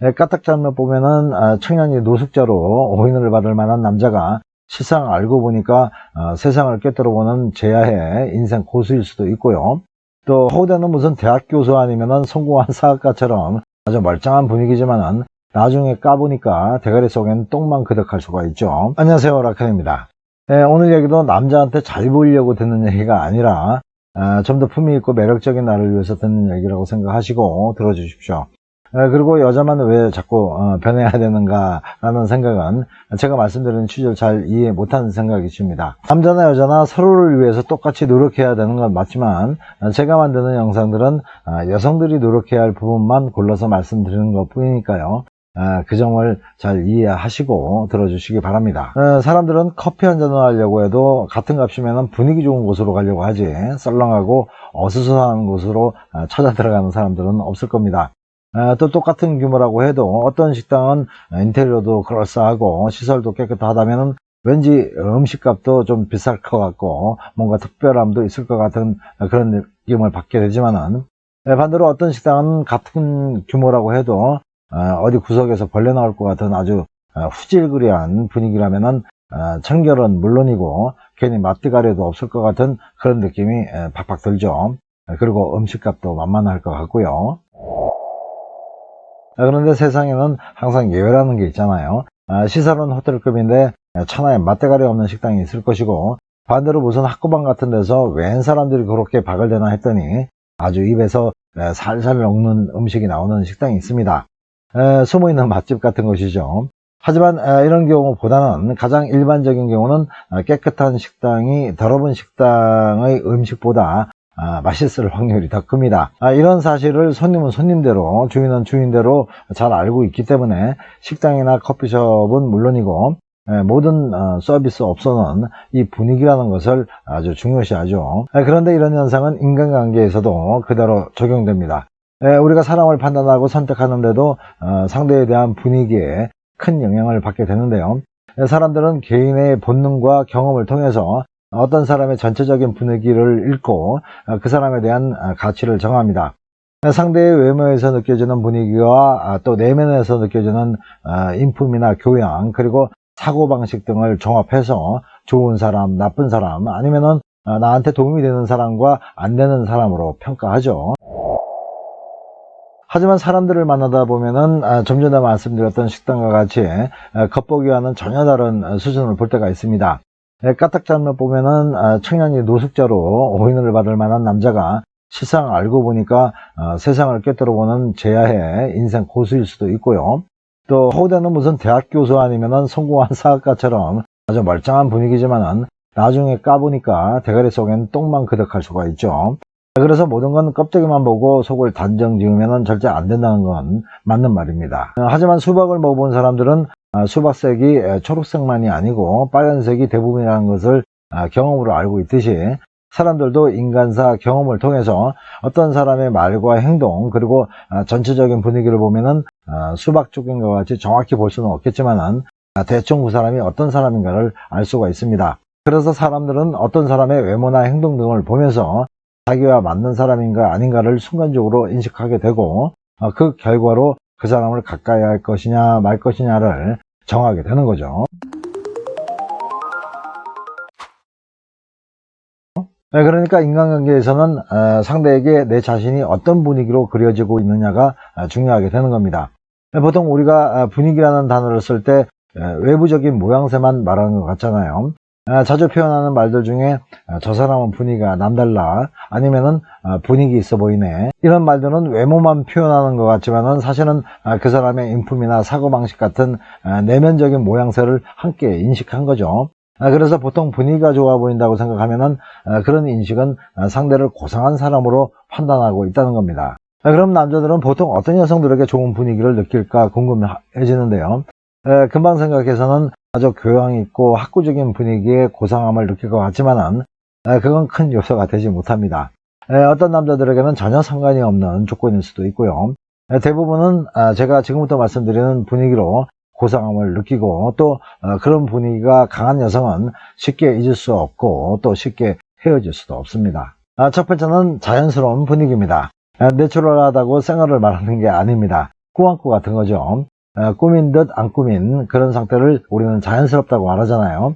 까딱 잘못 보면은 청년이 노숙자로 오인을 받을 만한 남자가 실상 알고 보니까 세상을 꿰뚫어보는 제야의 인생 고수일 수도 있고요. 또 허우대는 무슨 대학 교수 아니면은 성공한 사학가처럼 아주 멀쩡한 분위기지만은 나중에 까보니까 대가리 속엔 똥만 그득할 수가 있죠. 안녕하세요, 라칸입니다. 오늘 얘기도 남자한테 잘 보이려고 듣는 얘기가 아니라 좀 더 품위 있고 매력적인 나를 위해서 듣는 얘기라고 생각하시고 들어주십시오. 그리고 여자만 왜 자꾸 변해야 되는가 라는 생각은 제가 말씀드리는 취지를 잘 이해 못하는 생각이십니다. 남자나 여자나 서로를 위해서 똑같이 노력해야 되는 건 맞지만 제가 만드는 영상들은 여성들이 노력해야 할 부분만 골라서 말씀드리는 것 뿐이니까요. 그 점을 잘 이해하시고 들어주시기 바랍니다. 사람들은 커피 한 잔을 하려고 해도 같은 값이면 분위기 좋은 곳으로 가려고 하지 썰렁하고 어수선한 곳으로 찾아 들어가는 사람들은 없을 겁니다. 또 똑같은 규모라고 해도 어떤 식당은 인테리어도 그럴싸하고 시설도 깨끗하다면 왠지 음식값도 좀 비쌀 것 같고 뭔가 특별함도 있을 것 같은 그런 느낌을 받게 되지만은 반대로 어떤 식당은 같은 규모라고 해도 어디 구석에서 벌레 나올 것 같은 아주 후질그리한 분위기라면은 청결은 물론이고 괜히 맛대가리도 없을 것 같은 그런 느낌이 팍팍 들죠. 그리고 음식값도 만만할 것 같고요. 그런데 세상에는 항상 예외라는 게 있잖아요. 시설은 호텔급인데 천하에 맛대가리 없는 식당이 있을 것이고 반대로 무슨 학구방 같은 데서 웬 사람들이 그렇게 박을대나 했더니 아주 입에서 살살 녹는 음식이 나오는 식당이 있습니다. 숨어있는 맛집 같은 것이죠. 하지만 이런 경우보다는 가장 일반적인 경우는 깨끗한 식당이 더러운 식당의 음식보다 맛있을 확률이 더 큽니다. 이런 사실을 손님은 손님대로 주인은 주인대로 잘 알고 있기 때문에 식당이나 커피숍은 물론이고 모든 서비스 업소는 이 분위기라는 것을 아주 중요시하죠. 그런데 이런 현상은 인간관계에서도 그대로 적용됩니다. 우리가 사람을 판단하고 선택하는데도 상대에 대한 분위기에 큰 영향을 받게 되는데요. 사람들은 개인의 본능과 경험을 통해서 어떤 사람의 전체적인 분위기를 읽고 그 사람에 대한 가치를 정합니다. 상대의 외모에서 느껴지는 분위기와 또 내면에서 느껴지는 인품이나 교양 그리고 사고방식 등을 종합해서 좋은 사람, 나쁜 사람 아니면은 나한테 도움이 되는 사람과 안 되는 사람으로 평가하죠. 하지만 사람들을 만나다 보면은 좀 전에 말씀드렸던 식당과 같이 겉보기와는 전혀 다른 수준을 볼 때가 있습니다. 까딱 잘못 보면은 청년이 노숙자로 오인을 받을 만한 남자가 실상 알고 보니까 세상을 꿰뚫어보는 제야의 인생 고수일 수도 있고요. 또 허우대는 무슨 대학 교수 아니면은 성공한 사학가처럼 아주 멀쩡한 분위기지만은 나중에 까보니까 대가리 속엔 똥만 그득할 수가 있죠. 그래서 모든 건 껍데기만 보고 속을 단정 지으면 절대 안 된다는 건 맞는 말입니다. 하지만 수박을 먹어본 사람들은 수박색이 초록색만이 아니고 빨간색이 대부분이라는 것을 경험으로 알고 있듯이 사람들도 인간사 경험을 통해서 어떤 사람의 말과 행동 그리고 전체적인 분위기를 보면은 수박 쪽인과 같이 정확히 볼 수는 없겠지만은 대충 그 사람이 어떤 사람인가를 알 수가 있습니다. 그래서 사람들은 어떤 사람의 외모나 행동 등을 보면서 자기와 맞는 사람인가 아닌가를 순간적으로 인식하게 되고 그 결과로 그 사람을 가까이 할 것이냐 말 것이냐를 정하게 되는 거죠. 그러니까 인간관계에서는 상대에게 내 자신이 어떤 분위기로 그려지고 있느냐가 중요하게 되는 겁니다. 보통 우리가 분위기라는 단어를 쓸 때 외부적인 모양새만 말하는 것 같잖아요. 자주 표현하는 말들 중에 저 사람은 분위기가 남달라 아니면은 분위기 있어 보이네 이런 말들은 외모만 표현하는 것 같지만은 사실은 그 사람의 인품이나 사고방식 같은 내면적인 모양새를 함께 인식한 거죠. 그래서 보통 분위기가 좋아 보인다고 생각하면은 그런 인식은 상대를 고상한 사람으로 판단하고 있다는 겁니다. 그럼 남자들은 보통 어떤 여성들에게 좋은 분위기를 느낄까 궁금해지는데요. 금방 생각해서는 아주 교양 있고 학구적인 분위기에 고상함을 느낄 것 같지만은 그건 큰 요소가 되지 못합니다. 어떤 남자들에게는 전혀 상관이 없는 조건일 수도 있고요. 대부분은 제가 지금부터 말씀드리는 분위기로 고상함을 느끼고 또 그런 분위기가 강한 여성은 쉽게 잊을 수 없고 또 쉽게 헤어질 수도 없습니다. 첫 번째는 자연스러운 분위기입니다. 내추럴하다고 생얼을 말하는 게 아닙니다. 꾸안꾸 같은 거죠. 꾸민 듯 안 꾸민 그런 상태를 우리는 자연스럽다고 말하잖아요.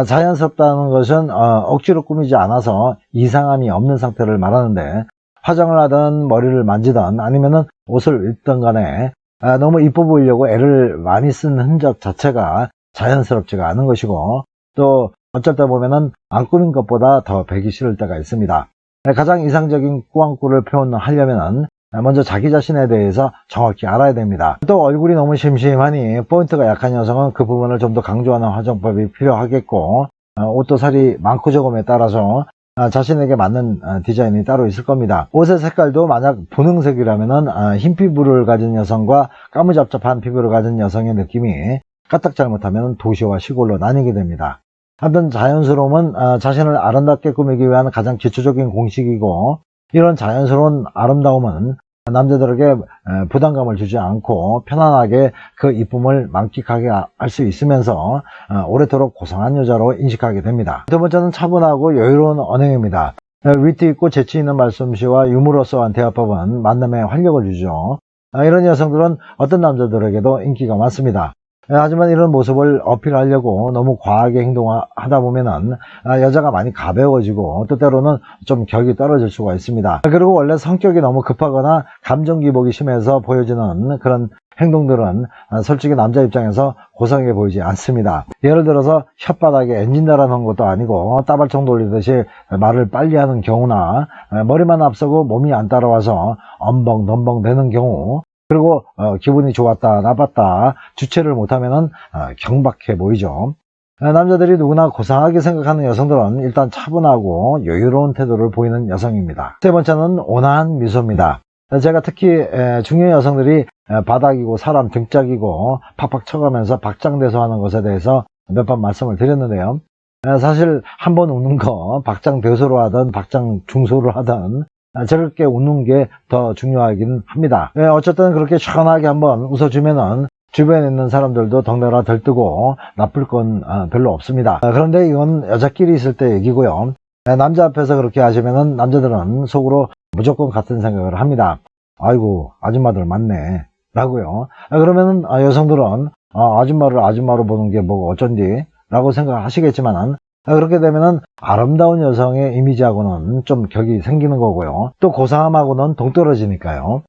자연스럽다는 것은 억지로 꾸미지 않아서 이상함이 없는 상태를 말하는데, 화장을 하든 머리를 만지든 아니면은 옷을 입든 간에 너무 이뻐 보이려고 애를 많이 쓴 흔적 자체가 자연스럽지가 않은 것이고, 또 어쩔 때 보면은 안 꾸민 것보다 더 배기 싫을 때가 있습니다. 가장 이상적인 꾸안꾸를 표현하려면은 먼저 자기 자신에 대해서 정확히 알아야 됩니다. 또 얼굴이 너무 심심하니 포인트가 약한 여성은 그 부분을 좀 더 강조하는 화장법이 필요하겠고, 옷도 살이 많고 적음에 따라서 자신에게 맞는 디자인이 따로 있을 겁니다. 옷의 색깔도 만약 분홍색이라면은 흰 피부를 가진 여성과 까무잡잡한 피부를 가진 여성의 느낌이 까딱 잘못하면 도시와 시골로 나뉘게 됩니다. 하여튼 자연스러움은 자신을 아름답게 꾸미기 위한 가장 기초적인 공식이고, 이런 자연스러운 아름다움은 남자들에게 부담감을 주지 않고 편안하게 그 이쁨을 만끽하게 할 수 있으면서 오래도록 고상한 여자로 인식하게 됩니다. 두 번째는 차분하고 여유로운 언행입니다. 위트 있고 재치 있는 말솜씨와 유머러스한 대화법은 만남에 활력을 주죠. 이런 여성들은 어떤 남자들에게도 인기가 많습니다. 하지만 이런 모습을 어필하려고 너무 과하게 행동하다 보면은 여자가 많이 가벼워지고 또 때로는 좀 격이 떨어질 수가 있습니다. 그리고 원래 성격이 너무 급하거나 감정 기복이 심해서 보여지는 그런 행동들은 솔직히 남자 입장에서 고상해 보이지 않습니다. 예를 들어서 혓바닥에 엔진 달아놓은 것도 아니고 따발총 돌리듯이 말을 빨리 하는 경우나 머리만 앞서고 몸이 안 따라와서 엄벙덤벙 되는 경우, 그리고 기분이 좋았다 나빴다 주체를 못하면은 경박해 보이죠. 남자들이 누구나 고상하게 생각하는 여성들은 일단 차분하고 여유로운 태도를 보이는 여성입니다. 세 번째는 온화한 미소입니다. 제가 특히 중년 여성들이 바닥이고 사람 등짝이고 팍팍 쳐가면서 박장대소하는 것에 대해서 몇 번 말씀을 드렸는데요. 사실 한 번 웃는 거 박장대소로 하든 박장중소를 하든 저렇게 웃는 게 더 중요하긴 합니다. 어쨌든 그렇게 시원하게 한번 웃어주면은 주변에 있는 사람들도 덩달아 들뜨고 나쁠 건 별로 없습니다. 그런데 이건 여자끼리 있을 때 얘기고요. 남자 앞에서 그렇게 하시면은 남자들은 속으로 무조건 같은 생각을 합니다. 아이고 아줌마들 많네 라고요. 그러면은 여성들은 아줌마를 아줌마로 보는 게 뭐 어쩐지 라고 생각하시겠지만은, 그렇게 되면은 아름다운 여성의 이미지하고는 좀 격이 생기는 거고요. 또 고상함하고는 동떨어지니까요.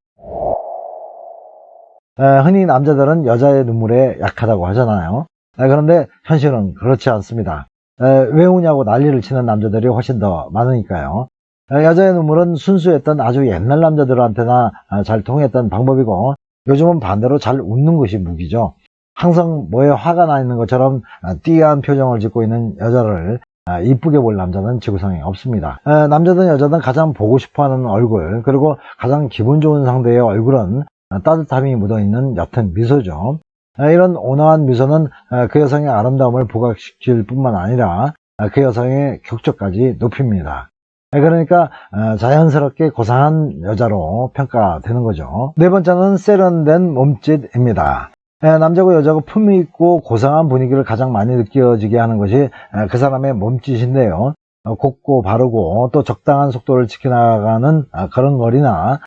흔히 남자들은 여자의 눈물에 약하다고 하잖아요. 그런데 현실은 그렇지 않습니다. 왜 우냐고 난리를 치는 남자들이 훨씬 더 많으니까요. 여자의 눈물은 순수했던 아주 옛날 남자들한테나 잘 통했던 방법이고, 요즘은 반대로 잘 웃는 것이 무기죠. 항상 뭐에 화가 나 있는 것처럼 띠한 표정을 짓고 있는 여자를 이쁘게 볼 남자는 지구상에 없습니다. 남자든 여자든 가장 보고 싶어하는 얼굴, 그리고 가장 기분 좋은 상대의 얼굴은 따뜻함이 묻어있는 옅은 미소죠. 이런 온화한 미소는 그 여성의 아름다움을 부각시킬 뿐만 아니라 그 여성의 격조까지 높입니다. 그러니까 자연스럽게 고상한 여자로 평가되는 거죠. 네 번째는 세련된 몸짓입니다. 남자고 여자고 품위 있고 고상한 분위기를 가장 많이 느껴지게 하는 것이 그 사람의 몸짓인데요. 곱고 바르고 또 적당한 속도를 지켜나가는 걸음걸이나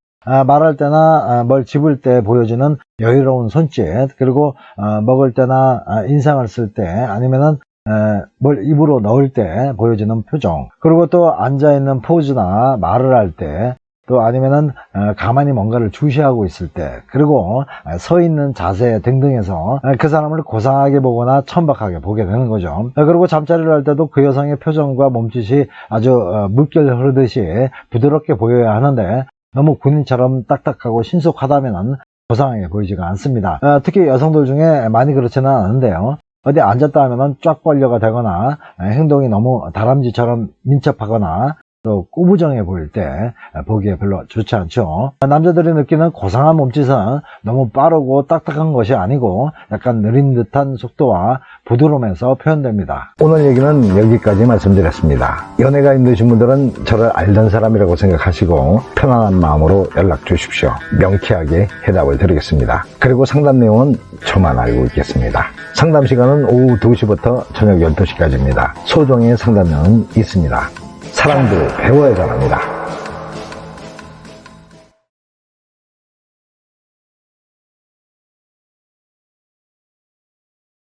말할 때나 뭘 집을 때 보여지는 여유로운 손짓, 그리고 먹을 때나 인상을 쓸 때 아니면은 뭘 입으로 넣을 때 보여지는 표정, 그리고 또 앉아있는 포즈나 말을 할 때, 또 아니면은 가만히 뭔가를 주시하고 있을 때, 그리고 서 있는 자세 등등에서 그 사람을 고상하게 보거나 천박하게 보게 되는 거죠. 그리고 잠자리를 할 때도 그 여성의 표정과 몸짓이 아주 물결 흐르듯이 부드럽게 보여야 하는데, 너무 군인처럼 딱딱하고 신속하다면 고상하게 보이지가 않습니다. 특히 여성들 중에 많이 그렇지는 않은데요. 어디 앉았다 하면은 쫙 벌려가 되거나 행동이 너무 다람쥐처럼 민첩하거나 또 꾸부정해 보일 때 보기에 별로 좋지 않죠. 남자들이 느끼는 고상한 몸짓은 너무 빠르고 딱딱한 것이 아니고 약간 느린 듯한 속도와 부드러움에서 표현됩니다. 오늘 얘기는 여기까지 말씀드렸습니다. 연애가 힘드신 분들은 저를 알던 사람이라고 생각하시고 편안한 마음으로 연락 주십시오. 명쾌하게 해답을 드리겠습니다. 그리고 상담 내용은 저만 알고 있겠습니다. 상담 시간은 오후 2시부터 저녁 12시까지입니다. 소정의 상담료는 있습니다. 사랑도 배워야 잘합니다.